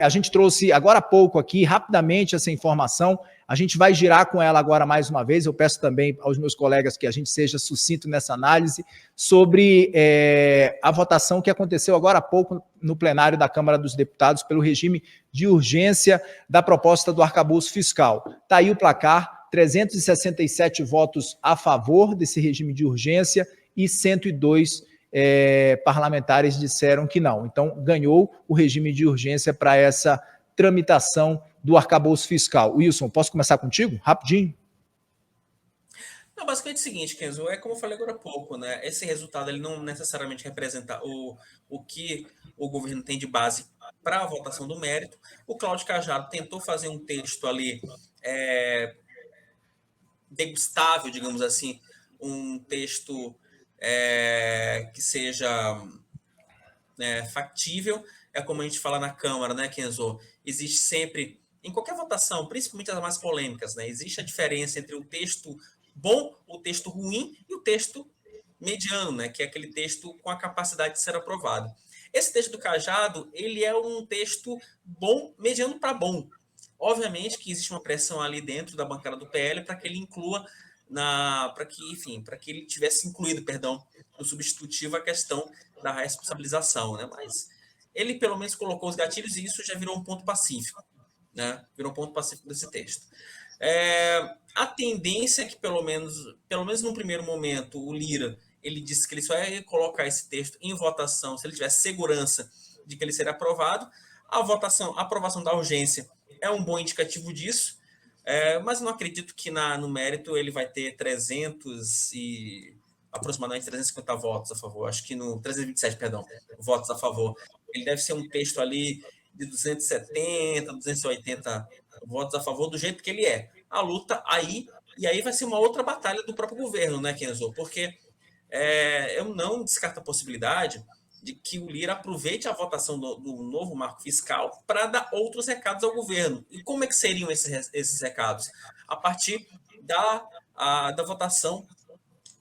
A gente trouxe agora há pouco aqui, rapidamente, essa informação. A gente vai girar com ela agora mais uma vez. Eu peço também aos meus colegas que a gente seja sucinto nessa análise sobre a votação que aconteceu agora há pouco no plenário da Câmara dos Deputados pelo regime de urgência da proposta do arcabouço fiscal. Está aí o placar, 367 votos a favor desse regime de urgência e 102 parlamentares disseram que não. Então, ganhou o regime de urgência para essa tramitação do arcabouço fiscal. Wilson, posso começar contigo? Rapidinho. Não, basicamente é o seguinte, Kenzo, é como eu falei agora há pouco, né? Esse resultado ele não necessariamente representa o que o governo tem de base para a votação do mérito. O Cláudio Cajado tentou fazer um texto ali degustável, digamos assim, um texto que seja factível. É como a gente fala na Câmara, né, Kenzo? Existe sempre, em qualquer votação, principalmente as mais polêmicas, né, existe a diferença entre o texto bom, o texto ruim e o texto mediano, né, que é aquele texto com a capacidade de ser aprovado. Esse texto do Cajado, ele é um texto bom, mediano para bom. Obviamente que existe uma pressão ali dentro da bancada do PL para que ele inclua para que ele tivesse incluído, perdão, no substitutivo a questão da responsabilização, né? Mas ele pelo menos colocou os gatilhos e isso já virou um ponto pacífico, né? Virou um ponto pacífico desse texto. A tendência é que pelo menos no primeiro momento, o Lira ele disse que ele só ia colocar esse texto em votação se ele tivesse segurança de que ele seria aprovado. A aprovação da urgência é um bom indicativo disso, mas não acredito que no mérito ele vai ter aproximadamente 350 votos a favor. Acho que 327, perdão, votos a favor. Ele deve ser um texto ali de 270, 280 votos a favor, do jeito que ele é. A luta aí, e aí vai ser uma outra batalha do próprio governo, né, Kenzo? Porque eu não descarto a possibilidade de que o Lira aproveite a votação do novo marco fiscal para dar outros recados ao governo. E como é que seriam esses recados? A partir da votação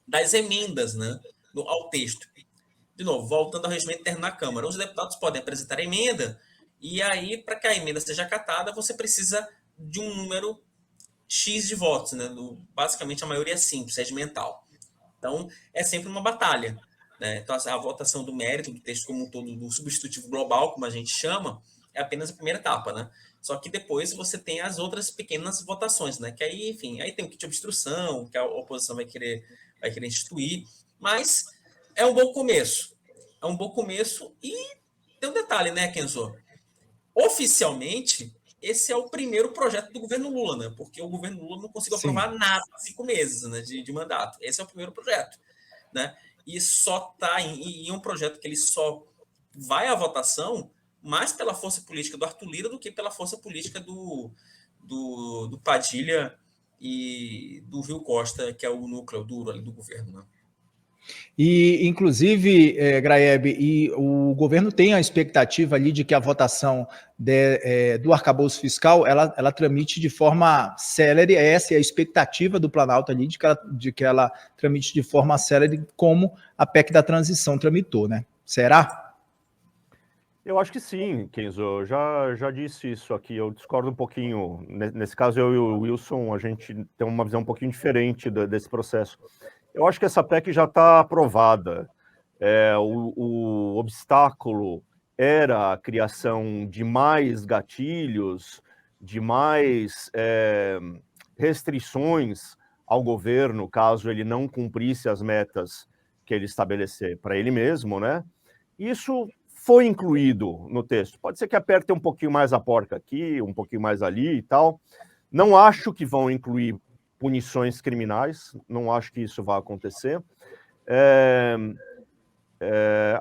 das emendas, né, ao texto. De novo, voltando ao regimento interno na Câmara, os deputados podem apresentar emenda e aí, para que a emenda seja acatada, você precisa de um número X de votos, né? Basicamente, a maioria é simples, regimental. Então, é sempre uma batalha, né? Então, a votação do mérito do texto como um todo, do substitutivo global, como a gente chama, é apenas a primeira etapa, né? Só que depois você tem as outras pequenas votações, né? Que aí, enfim, aí tem o kit de obstrução, que a oposição vai querer instituir, mas é um bom começo. É um bom começo e tem um detalhe, né, Kenzo? Oficialmente, esse é o primeiro projeto do governo Lula, né? Porque o governo Lula não conseguiu aprovar nada em 5 meses, né, de mandato. Esse é o primeiro projeto, né? E só está em um projeto que ele só vai à votação mais pela força política do Arthur Lira do que pela força política do Padilha e do Rio Costa, que é o núcleo duro ali do governo, né? E, inclusive, Graeb, e o governo tem a expectativa ali de que a votação do arcabouço fiscal ela tramite de forma célere. Essa é a expectativa do Planalto ali, de que ela tramite de forma célere, como a PEC da transição tramitou, né? Será? Eu acho que sim, Kenzo. Eu já disse isso aqui. Eu discordo um pouquinho. Nesse caso, eu e o Wilson, a gente tem uma visão um pouquinho diferente desse processo. Eu acho que essa PEC já está aprovada. O obstáculo era a criação de mais gatilhos, de mais restrições ao governo, caso ele não cumprisse as metas que ele estabelecer para ele mesmo, né? Isso foi incluído no texto. Pode ser que aperte um pouquinho mais a porca aqui, um pouquinho mais ali e tal. Não acho que vão incluir punições criminais, não acho que isso vai acontecer.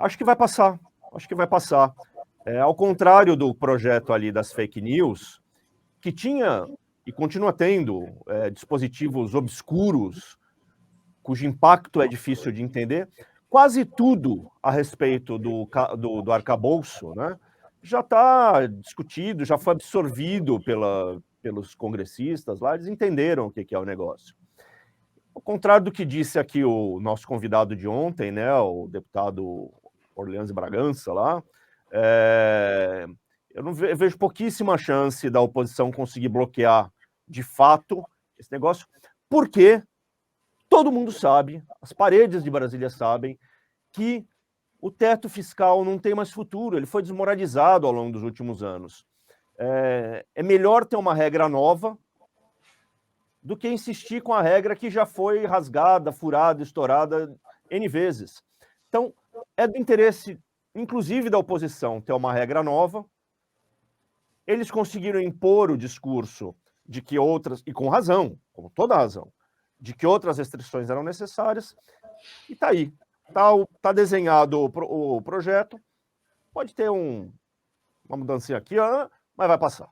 Acho que vai passar, ao contrário do projeto ali das fake news, que tinha e continua tendo dispositivos obscuros, cujo impacto é difícil de entender. Quase tudo a respeito do arcabouço, né, já está discutido, já foi absorvido pelos congressistas lá, eles entenderam o que é o negócio. Ao contrário do que disse aqui o nosso convidado de ontem, né, o deputado Orleans Bragança lá, eu não vejo pouquíssima chance da oposição conseguir bloquear de fato esse negócio, porque todo mundo sabe, as paredes de Brasília sabem, que o teto fiscal não tem mais futuro, ele foi desmoralizado ao longo dos últimos anos. É melhor ter uma regra nova do que insistir com a regra que já foi rasgada, furada, estourada N vezes. Então, é do interesse, inclusive da oposição, ter uma regra nova. Eles conseguiram impor o discurso de que outras, e com razão, com toda razão, de que outras restrições eram necessárias, e está aí. Está desenhado o projeto, pode ter uma mudança aqui, mas vai passar.